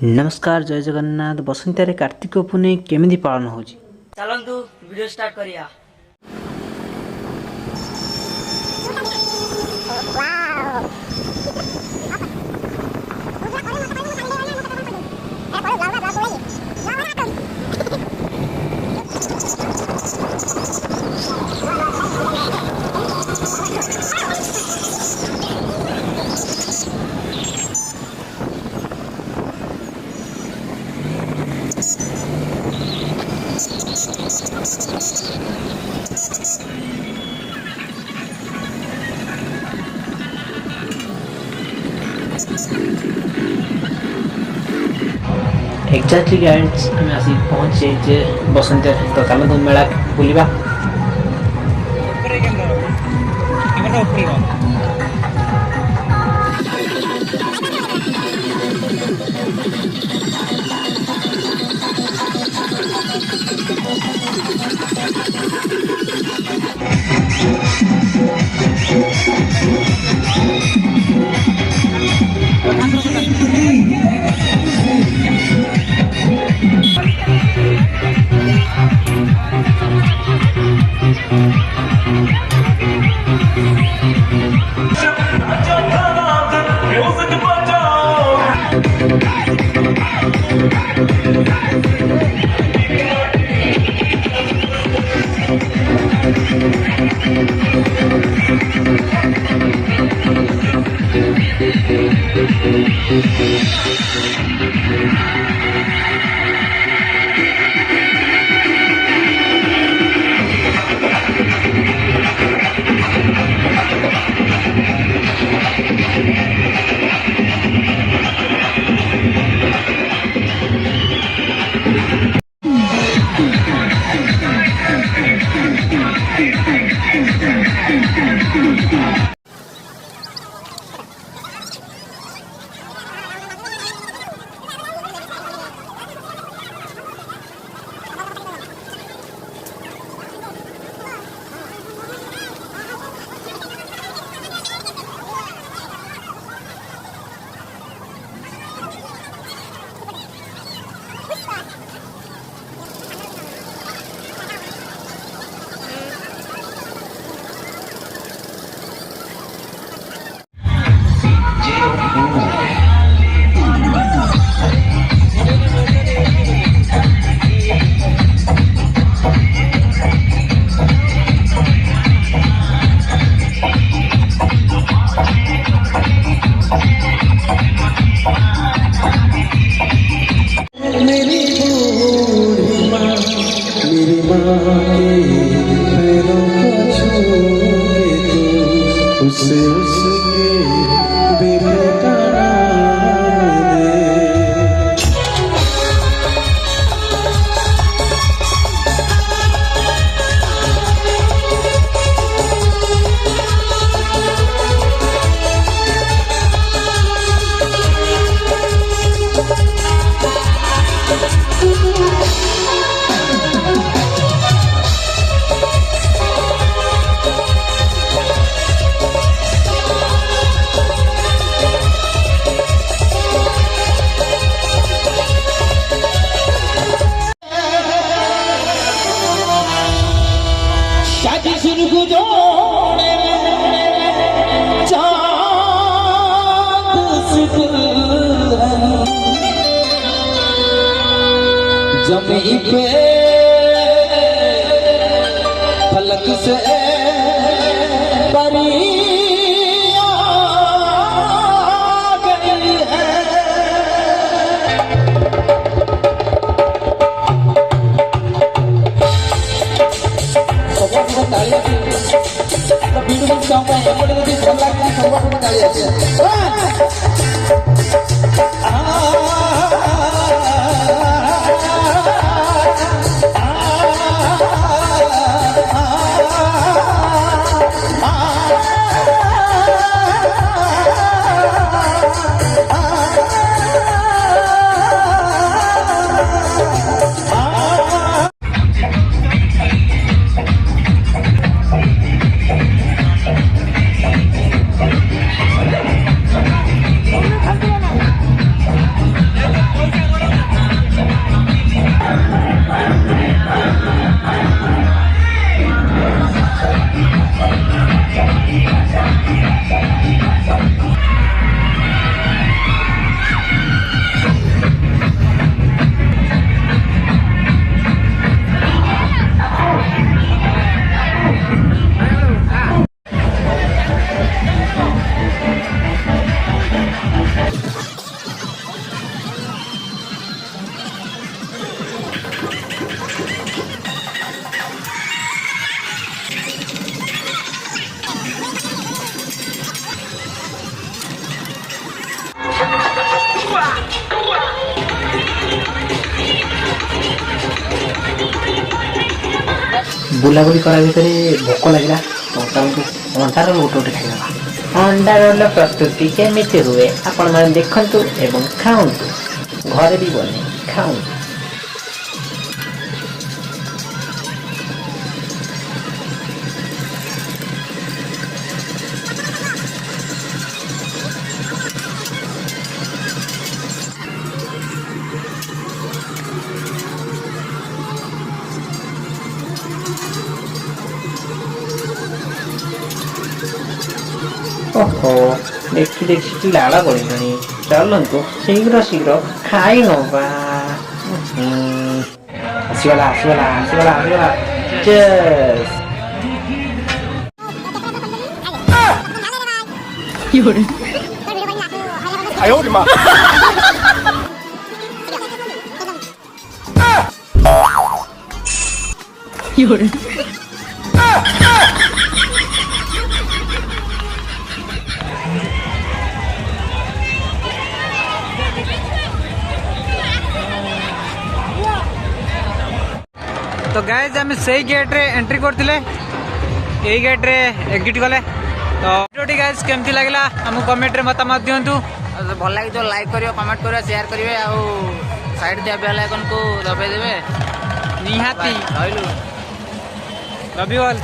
नमस्कार जय जगन्नाथ बसंत कार्तिक पूर्णिमा केमिति पालन हो चलतु वीडियो स्टार्ट करिया। एक्जाक्टली गाइड्स आम आसी पहुँच जाइए बसंत तो चलतु मेला बुलवा। जमी पे फलक से परियां गई है। ब्यूटीफुल सॉन्ग है एपटे जदी भल लागे सबठु ताली आछे। ବୁଲାବୁଲି କରା ଭିତରେ ଭୋକ ଲାଗିଲା ଅଣ୍ଡା ରୋଲ ଗୋଟେ ଖାଇଦେବା। ଅଣ୍ଡା ରୋଲ ପ୍ରସ୍ତୁତି କେମିତି ହୁଏ ଆପଣମାନେ ଦେଖନ୍ତୁ ଏବଂ ଖାଆନ୍ତୁ, ଘରେ ବି ବନେଇ ଖାଆନ୍ତୁ। ଓହୋ, ଦେଖି ଦେଖି ଲାଳ ପଡ଼ିଲାଣି। ଚାଲନ୍ତୁ ଶୀଘ୍ର ଶୀଘ୍ର ଖାଇ ନବା। ଆସିଗଲା ଆସିଗଲା ଆସିଗଲା ଆସିଗଲା। Cheers! 哎呦我的妈！ तो गाइज आम से गेट रे एंट्री करते यही गेट रे एग्जिट गले। तो वीडियो गाइज केमती लगला आम कमेंट रे मतामत दिंतु। भल लगे तो लाइक करियो, कमेंट करियो, शेयर करिवे आ साइड दिया बेल आइकन को दबाई देबे। निहाती रहिलु लव यू ऑल।